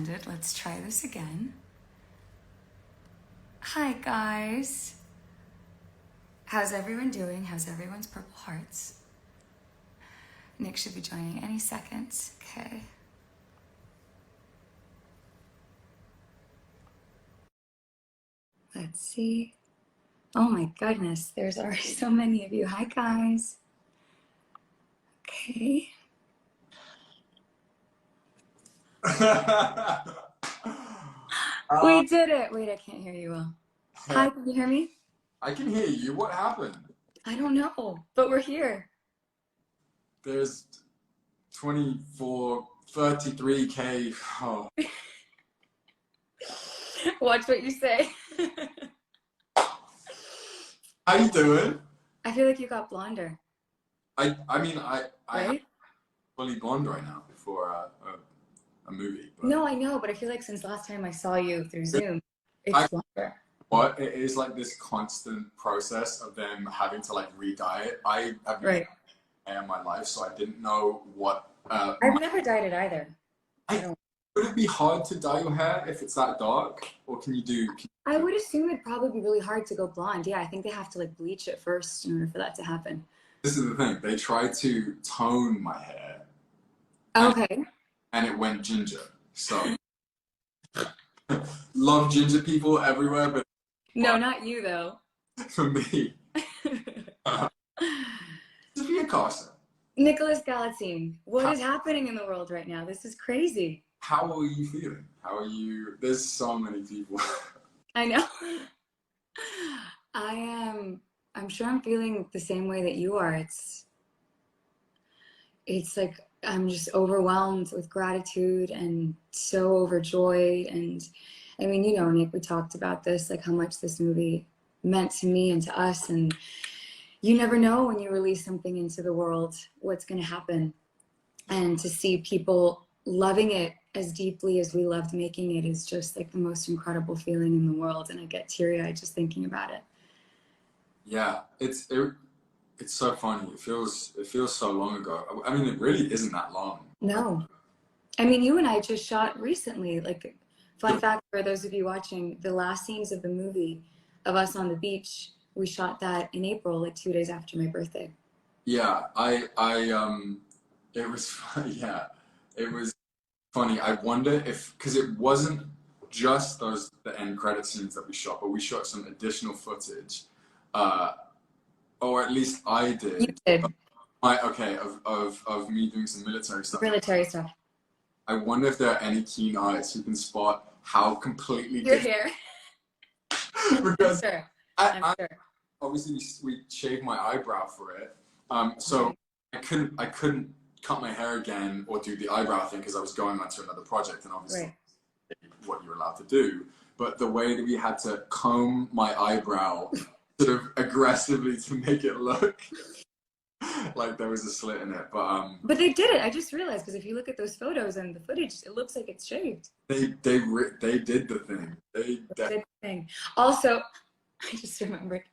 ended. Let's try this again. Hi, guys. How's everyone doing? How's everyone's purple hearts? Nick should be joining any second. Okay. Let's see. Oh my goodness, there's already so many of you. Hi, guys. Okay. We did it. Wait, I can't hear you well. Hi, can you hear me? I can hear you. What happened? I don't know, but we're here. There's 33K. Oh. Watch what you say. How you doing? I feel like you got blonder. I mean, I Right? am fully blonde right now for a movie. But No, I know, but I feel like since last time I saw you through Zoom, it's blonder. What? It is like this constant process of them having to like re-dye it. I have Right. in my life, so I didn't know what. I've never dyed it either. Would it be hard to dye your hair if it's that dark, or can you do? I would assume it'd probably be really hard to go blonde. Yeah, I think they have to like bleach it first in order for that to happen. This is the thing. They tried to tone my hair. Okay. And it went ginger. So love ginger people everywhere, but no, not you though. For me, Sofía Carson. Nicholas Galitzine. What is happening in the world right now? This is crazy. How are you feeling? How are you? There's so many people. I know. I'm sure I'm feeling the same way that you are. It's like I'm just overwhelmed with gratitude and so overjoyed. And I mean, you know, Nick, we talked about this, like how much this movie meant to me and to us. And you never know when you release something into the world, what's going to happen. And to see people loving it as deeply as we loved making it is just like the most incredible feeling in the world. And I get teary-eyed just thinking about it. Yeah, it's so funny. It feels so long ago. I mean, it really isn't that long. No. I mean, you and I just shot recently, like, fun fact for those of you watching, the last scenes of the movie of us on the beach, we shot that in April, like 2 days after my birthday. Yeah, it was, yeah, it was funny. I wonder if, because it wasn't just the end credit scenes that we shot, but we shot some additional footage, or at least I did. You did. Of me doing some military stuff. Military stuff. I wonder if there are any keen eyes who can spot how completely your hair. Because I'm sure. Obviously we shaved my eyebrow for it, so I couldn't cut my hair again or do the eyebrow thing because I was going on to another project, and obviously what you're allowed to do. But the way that we had to comb my eyebrow sort of aggressively to make it look like there was a slit in it, but they did it. I just realized, because if you look at those photos and the footage, it looks like it's shaved. They did the thing. They did the thing. Also, I just remembered.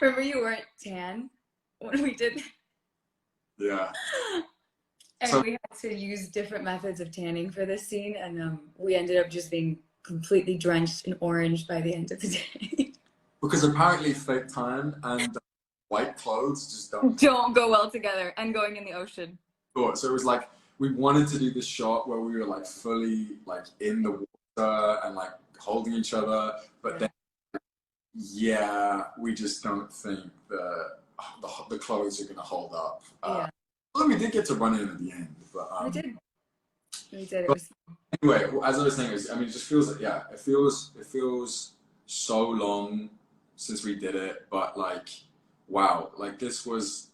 Remember you weren't tan when we did. Yeah. And we had to use different methods of tanning for this scene, and we ended up just being completely drenched in orange by the end of the day. Because apparently fake tan and white clothes just don't go well together, and going in the ocean. Sure. So it was like we wanted to do this shot where we were like fully like in the water and like holding each other, but then we just don't think the clothes are gonna hold up. Well, we did get to run in at the end, but we did. It was... Anyway, as I was saying, I mean, it just feels like it feels so long since we did it, but like. Wow, like this was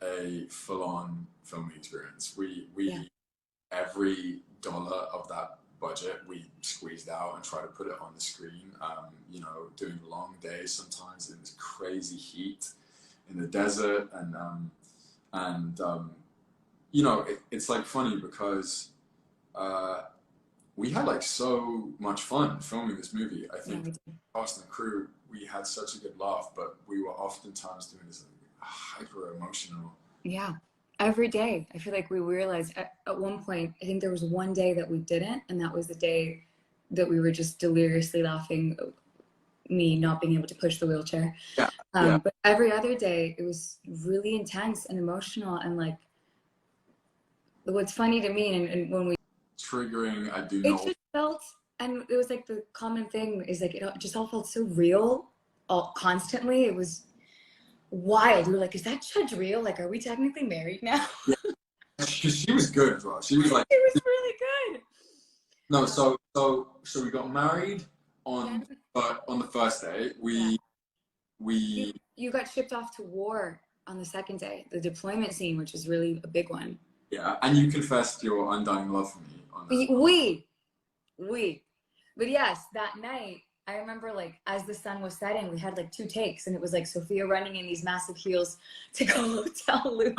a full-on filming experience. We every dollar of that budget we squeezed out and tried to put it on the screen. You know, doing long days sometimes in this crazy heat in the desert, and you know, it's like funny because we had like so much fun filming this movie. I think cast and crew, we had such a good laugh, but we were oftentimes doing this hyper emotional. Yeah, every day. I feel like we realized at one point, I think there was one day that we didn't, and that was the day that we were just deliriously laughing, me not being able to push the wheelchair. Yeah. But every other day, it was really intense and emotional. And like, what's funny to me, and when we Triggering, I do it not. just felt, and it was like the common thing is like, it just all felt so real, all constantly. It was wild. We were like, is that Judge real? Like, are we technically married now? Yeah. She was good as well. She was like, it was really good. no, so we got married on the first day. You got shipped off to war on the second day, the deployment scene, which is really a big one. Yeah, and you confessed your undying love for me on that. We. But yes, that night, I remember like as the sun was setting, we had like 2 takes, and it was like Sofía running in these massive heels to go tell Luke.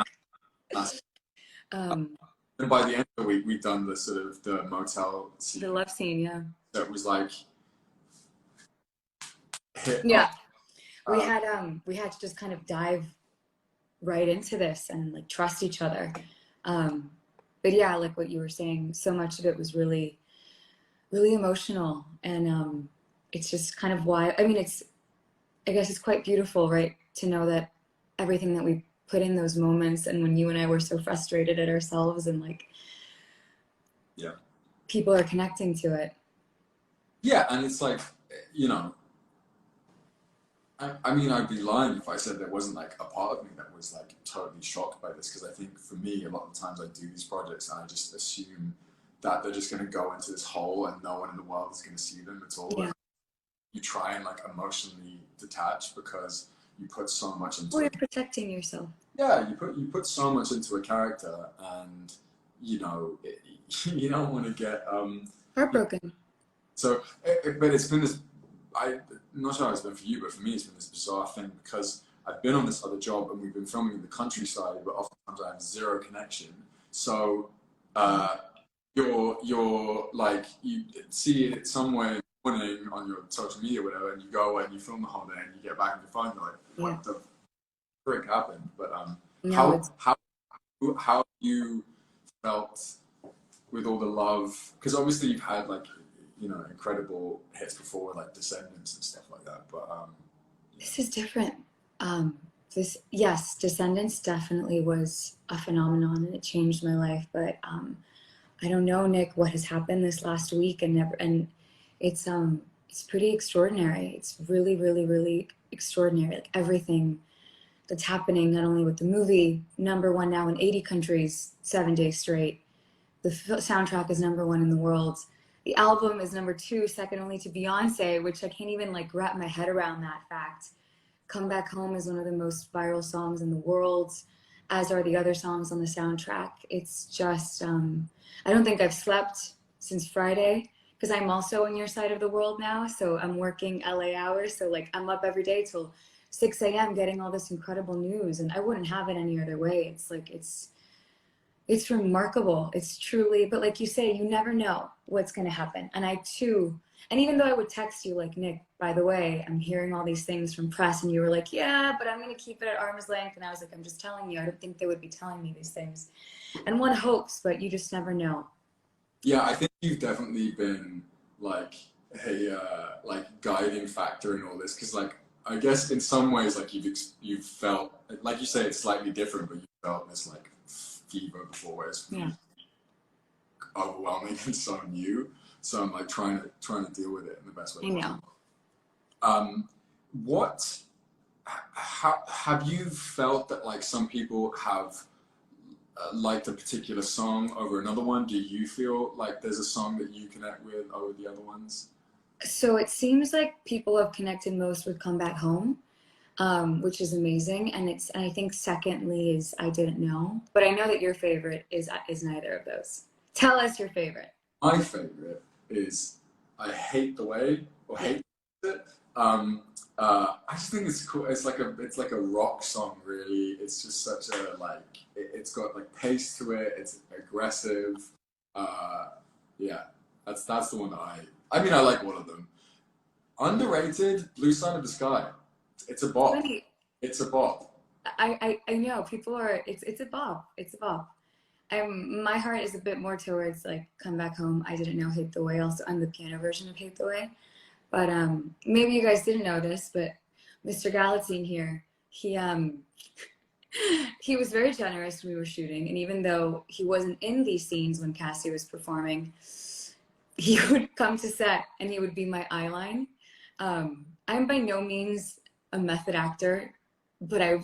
And by the end of the week, we'd done the sort of the motel scene. The love scene, yeah. So it was like we had to just kind of dive right into this and like trust each other. But yeah, like what you were saying, so much of it was really, really emotional, and it's just kind of why, I mean, I guess it's quite beautiful, right, to know that everything that we put in those moments, and when you and I were so frustrated at ourselves, and like, yeah, people are connecting to it. Yeah, and it's like, you know, I mean, I'd be lying if I said there wasn't like a part of me that was like totally shocked by this, because I think for me, a lot of the times I do these projects and I just assume that they're just going to go into this hole and no one in the world is going to see them at all. Yeah. You try and like emotionally detach because you put so much into Well, you're protecting yourself. Yeah, you put so much into a character, and you know you don't want to get Heartbroken. So, but it's been this. I'm not sure how it's been for you, but for me, it's been this bizarre thing because I've been on this other job and we've been filming in the countryside, but oftentimes I have zero connection. So, you're like, you see it somewhere in the morning on your social media or whatever, and you go and you film the whole day and you get back on your phone, you're like, what the frick happened? But how you felt with all the love, because obviously you've had like, you know, incredible hits before, like Descendants and stuff like that, but this is different. Descendants definitely was a phenomenon, and it changed my life, but I don't know, Nick, what has happened this last week, and it's pretty extraordinary. It's really, really, really extraordinary. Like everything that's happening, not only with the movie, #1 now in 80 countries, 7 days straight. The soundtrack is #1 in the world. The album is #2, second only to Beyonce, which I can't even like wrap my head around that fact. Come Back Home is one of the most viral songs in the world, as are the other songs on the soundtrack. It's just, I don't think I've slept since Friday, because I'm also on your side of the world now. So I'm working LA hours. So like I'm up every day till 6 a.m. getting all this incredible news, and I wouldn't have it any other way. It's like, it's remarkable. It's truly, but like you say, you never know what's going to happen. And I too, and even though I would text you like, Nick, by the way, I'm hearing all these things from press, and you were like, yeah, but I'm going to keep it at arm's length. And I was like, I'm just telling you, I don't think they would be telling me these things. And one hopes, but you just never know. Yeah, I think you've definitely been like a like guiding factor in all this, because like I guess in some ways like you've felt, like you say, it's slightly different, but you felt this like fever before, whereas overwhelming and so new. So I'm like trying to deal with it in the best way possible. How have you felt that like some people have liked a particular song over another one? Do you feel like there's a song that you connect with over the other ones? So it seems like people have connected most with Come Back Home, which is amazing. And I think secondly is I Didn't Know, but I know that your favorite is neither of those. Tell us your favorite. My favorite is I Hate the Way, or Hate It. I just think it's cool. It's like a rock song, really. It's just such a like. It's got like pace to it. It's aggressive. Yeah, that's the one that I mean, I like all of them. Underrated, Blue Side of the Sky. It's a bop. Right. It's a bop. I know people are, it's a bop. It's a bop. My heart is a bit more towards like Come Back Home, I Didn't Know, Hate the Way. Also, I'm the piano version of Hate the Way. But maybe you guys didn't know this, but Mr. Galitzine here, he was very generous when we were shooting, and even though he wasn't in these scenes when Cassie was performing, he would come to set and he would be my eyeline. I'm by no means a method actor, but I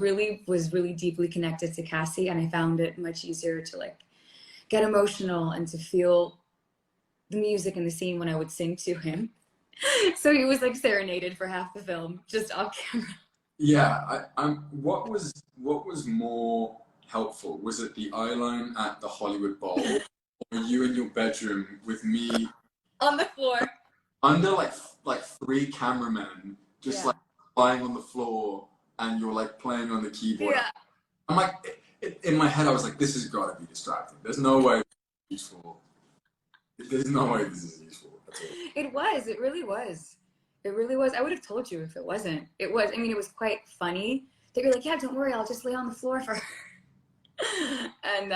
was really deeply connected to Cassie, and I found it much easier to like get emotional and to feel the music in the scene when I would sing to him. So he was like serenaded for half the film, just off camera. Yeah, what was more helpful? Was it the eyeline at the Hollywood Bowl, or you in your bedroom with me On the floor. under like three cameramen, just like lying on the floor, and you're like playing on the keyboard? Yeah. I'm like, in my head, I was like, this has got to be distracting. There's no way this is useful. There's no way this is useful at all. It was. It really was. It really was. I would have told you if it wasn't. It was. I mean, it was quite funny. They were like, yeah, don't worry, I'll just lay on the floor for her. And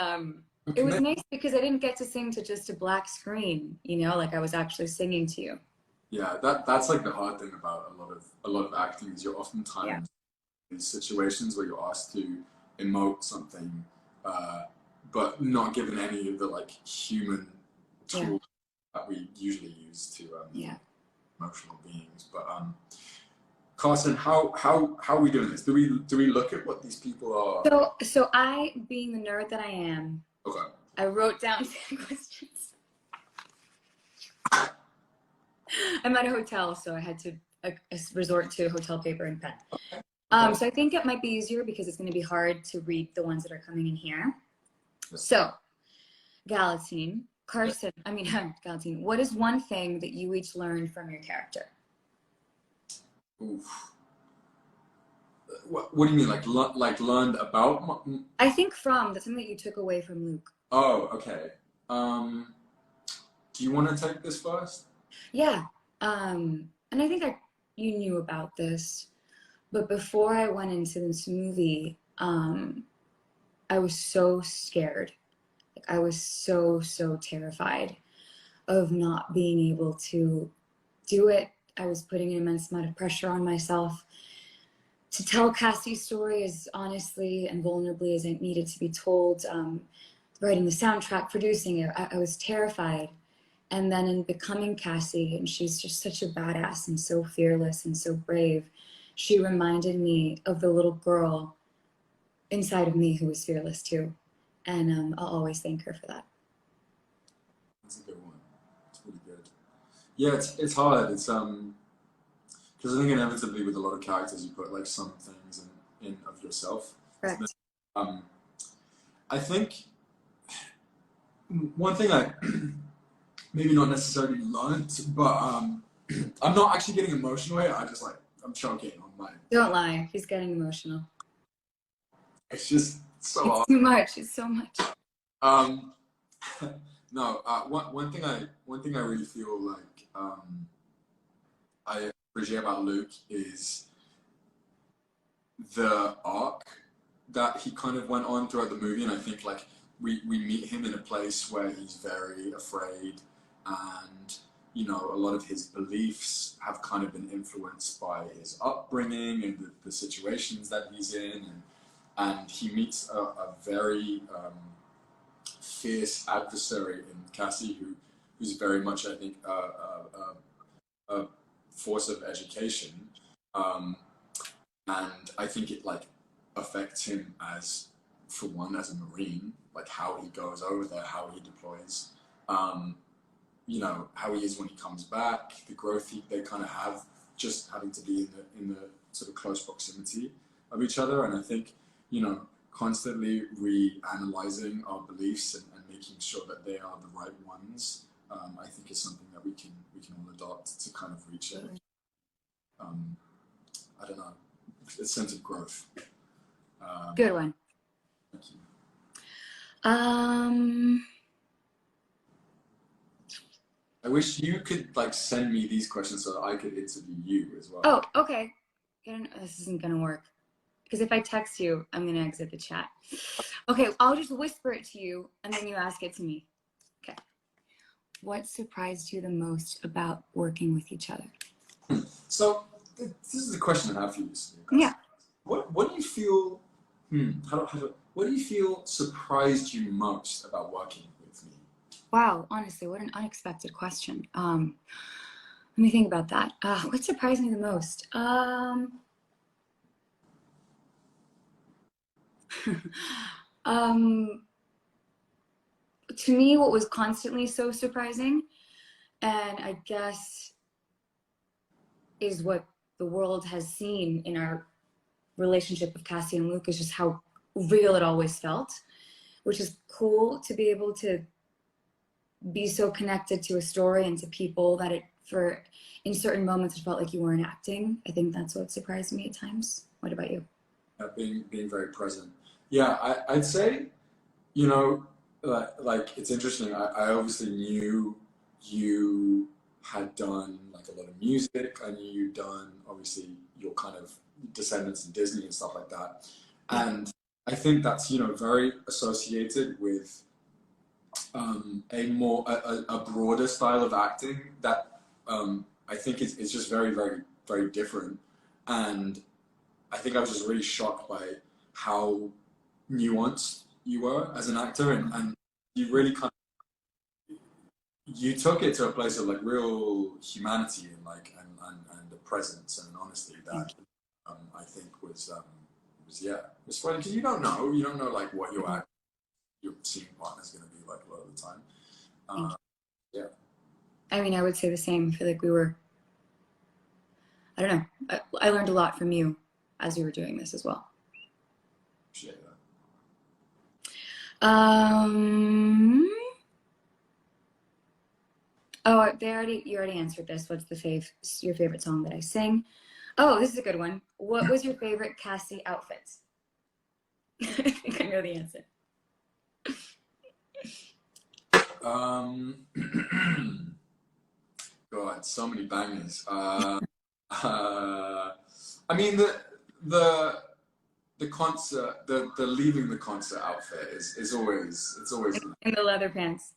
it was nice because I didn't get to sing to just a black screen, you know, like I was actually singing to you. Yeah, that's like the hard thing about a lot of acting is you're oftentimes in situations where you're asked to emote something, but not given any of the like human tools that we usually use to emotional beings. But Carson, how are we doing this? Do we look at what these people are? So I, being the nerd that I am, I wrote down 10 questions. I'm at a hotel, so I had to resort to hotel paper and pen. So I think it might be easier because it's going to be hard to read the ones that are coming in here. So, Galitzine, Carson, Galitzine, what is one thing that you each learned from your character? Oof. What do you mean, like learned about? I think that's something that you took away from Luke. Oh, okay. Do you want to take this first? Yeah. And I think you knew about this, but before I went into this movie, I was so scared. Like I was so terrified of not being able to do it. I was putting an immense amount of pressure on myself to tell Cassie's story as honestly and vulnerably as it needed to be told. Writing the soundtrack, producing it, I was terrified. And then in becoming Cassie, and she's just such a badass and so fearless and so brave, she reminded me of the little girl inside of me who was fearless too. And I'll always thank her for that. That's a good one. It's really good. Yeah, it's hard. It's because I think inevitably with a lot of characters you put like some things in of yourself. Correct. I think one thing I maybe not necessarily learned, but I'm not actually getting emotional here. I'm choking on my. Don't lie. He's getting emotional. It's just so hard. Too much. It's so much. No. One thing I really feel like I appreciate about Luke is the arc that he kind of went on throughout the movie, and I think like we meet him in a place where he's very afraid, and you know a lot of his beliefs have kind of been influenced by his upbringing and the situations that he's in, and he meets a very fierce adversary in Cassie who's very much I think a force of education, and I think it like affects him as a Marine, like how he goes over there, how he deploys, you know, how he is when he comes back, the growth they kind of have just having to be in the sort of close proximity of each other. And I think, you know, constantly reanalyzing our beliefs and making sure that they are the right ones, I think is something that we can all adopt to kind of reach a, I don't know, a sense of growth. Good one. Thank you. I wish you could like send me these questions so that I could interview you as well. Oh, okay. This isn't gonna work. Because if I text you, I'm going to exit the chat. Okay, I'll just whisper it to you, and then you ask it to me. Okay. What surprised you the most about working with each other? So, this is the question I have for you. Yeah. What do you feel? What do you feel surprised you most about working with me? Wow, honestly, what an unexpected question. Let me think about that. What surprised me the most? To me, what was constantly so surprising, and I guess is what the world has seen in our relationship with Cassie and Luke, is just how real it always felt, which is cool to be able to be so connected to a story and to people that in certain moments it felt like you weren't acting. I think that's what surprised me at times. What about you? Being very present. Yeah, I'd say, you know, like it's interesting. I obviously knew you had done like a lot of music. I knew you'd done obviously your kind of descendants in Disney and stuff like that. And I think that's, you know, very associated with a broader style of acting that I think it's just very, very, very different. And I think I was just really shocked by how nuanced you were as an actor, and you really kind of, you took it to a place of like real humanity and like and the presence and honesty that I think was yeah, it's funny because you don't know like what your scene partner is going to be like a lot of the time. Yeah. I mean, I would say the same. I feel like I don't know. I learned a lot from you as you were doing this as well. Appreciate that. Oh, you already answered this. What's your favorite song that I sing? Oh, this is a good one. What was your favorite Cassie outfit? I think I know the answer. God, so many bangers. I mean the concert, the leaving the concert outfit is always in the leather pants.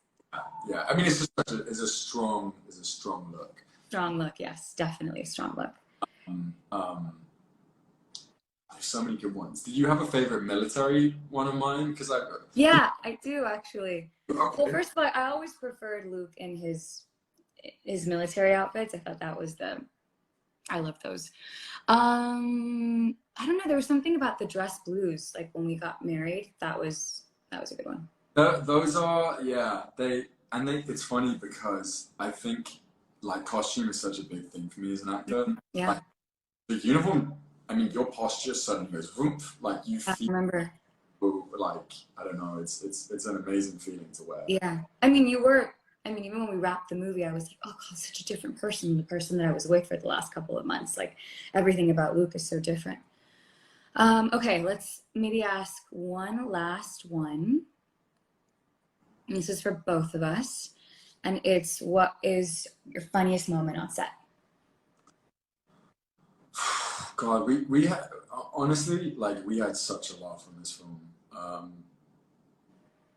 Yeah, I mean it's a strong look. Strong look, yes, definitely a strong look. There's so many good ones. Did you have a favorite military one of mine? Yeah, I do actually. Okay. Well, first of all, I always preferred Luke in his military outfits. I thought that was I love those. I don't know. There was something about the dress blues, like when we got married. That was a good one. Those are, yeah. It's funny because I think like costume is such a big thing for me as an actor. Yeah. Like, the uniform. I mean, your posture suddenly goes woof. Like you feel. I remember. Like I don't know. It's an amazing feeling to wear. Yeah. I mean, even when we wrapped the movie, I was like, oh God, such a different person than the person that I was with for the last couple of months. Like everything about Luke is so different. Okay, let's maybe ask one last one. And this is for both of us. And it's, what is your funniest moment on set? God, we had, honestly, like we had such a laugh on this film.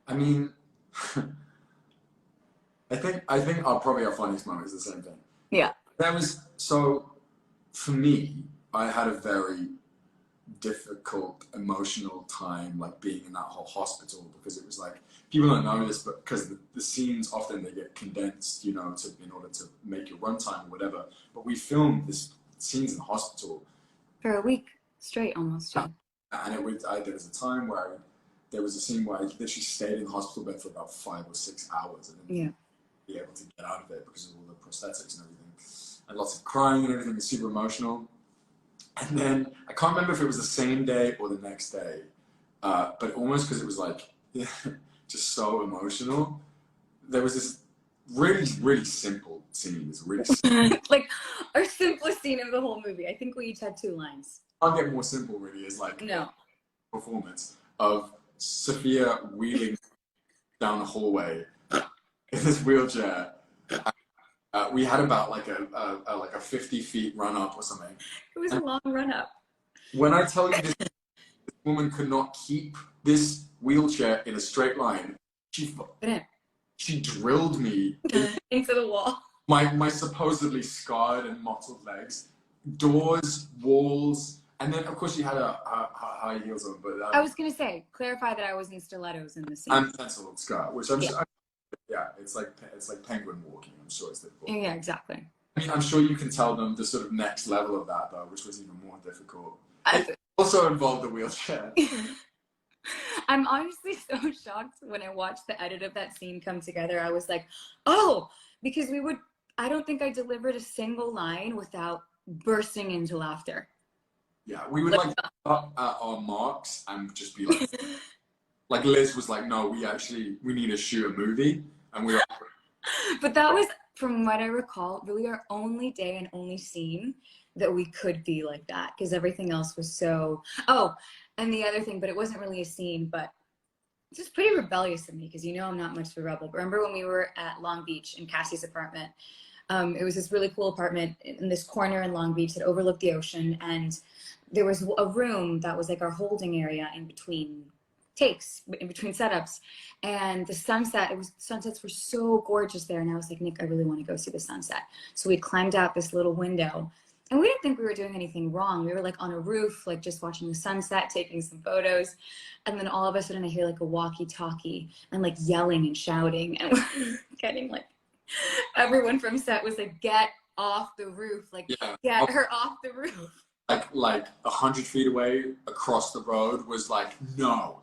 I mean, I think probably our funniest moment is the same thing. Yeah. So for me, I had a very difficult emotional time like being in that whole hospital, because it was like, people don't know this, but because the scenes often they get condensed, you know, in order to make your runtime or whatever. But we filmed this scenes in the hospital for a week straight almost. Yeah. And there was a time where there was a scene where I literally stayed in the hospital bed for about 5 or 6 hours and didn't be able to get out of it because of all the prosthetics and everything, and lots of crying and everything. Was super emotional. And then I can't remember if it was the same day or the next day, but almost because it was like just so emotional. There was this really, really simple scene. This really like our simplest scene of the whole movie. I think we each had 2 lines. Can't get more simple, really. Is like performance of Sofía wheeling down the hallway in this wheelchair. We had about like a 50 feet run up or something. It was a long run up. When I tell you this woman could not keep this wheelchair in a straight line. She drilled me into the wall. My supposedly scarred and mottled legs, doors, walls, and then of course she had her high heels on. But I was gonna say, clarify that I was in stilettos in the scene. and penciled skirt, which yeah, it's like penguin walking. I'm sure it's difficult. Yeah, exactly. I mean, I'm sure you can tell them the sort of next level of that though, which was even more difficult. It also involved the wheelchair. I'm honestly so shocked when I watched the edit of that scene come together. I was like, oh, because I don't think I delivered a single line without bursting into laughter. Yeah, we would like up at our marks and just be like Liz was like, no, we need to shoot a movie, and we were. But that was, from what I recall, really our only day and only scene that we could be like that, because everything else was so. Oh, and the other thing, but it wasn't really a scene, but it's just pretty rebellious of me, because I'm not much of a rebel. But remember when we were at Long Beach in Cassie's apartment? It was this really cool apartment in this corner in Long Beach that overlooked the ocean, and there was a room that was like our holding area in between takes, in between setups, and the sunsets were so gorgeous there, and I was like, Nick, I really want to go see the sunset. So we climbed out this little window, and we didn't think we were doing anything wrong. We were like on a roof, like just watching the sunset, taking some photos, and then all of a sudden I hear like a walkie-talkie and like yelling and shouting, and we're getting like, everyone from set was like, get off the roof, like get her off the roof. Like 100 feet away across the road was like, no,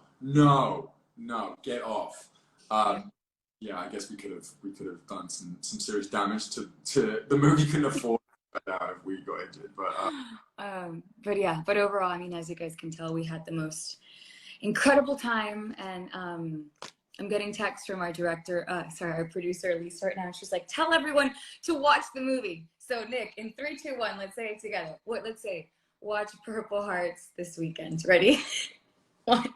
get off. Yeah, I guess we could have done some serious damage to the movie. Couldn't afford that if we got injured, but yeah, but overall, I mean, as you guys can tell, we had the most incredible time, and I'm getting texts from our our producer Lisa right now, and she's like, tell everyone to watch the movie. So Nick, in 3, 2, 1, let's say it together. Let's say, watch Purple Hearts this weekend. Ready? 1,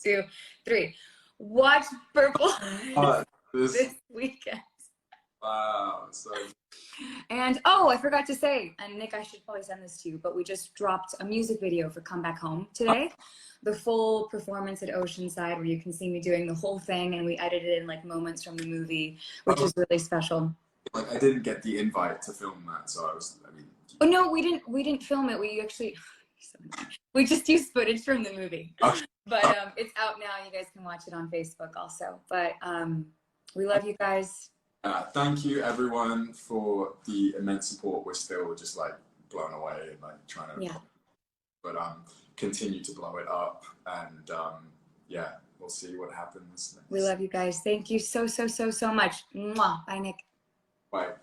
2, 3. Watch Purple Hearts this weekend. Wow. So. And I forgot to say, and Nick, I should probably send this to you, but we just dropped a music video for Come Back Home today. The full performance at Oceanside, where you can see me doing the whole thing, and we edited in like moments from the movie, which is really special. Like I didn't get the invite to film that, so I mean. Oh no, we didn't film it. We just used footage from the movie. But it's out now. You guys can watch it on Facebook also. But we love you guys. Thank you everyone for the immense support. We're still just like blown away and like trying to but continue to blow it up, and we'll see what happens next. We love you guys. Thank you so much. Mwah. Bye, Nick. Bye.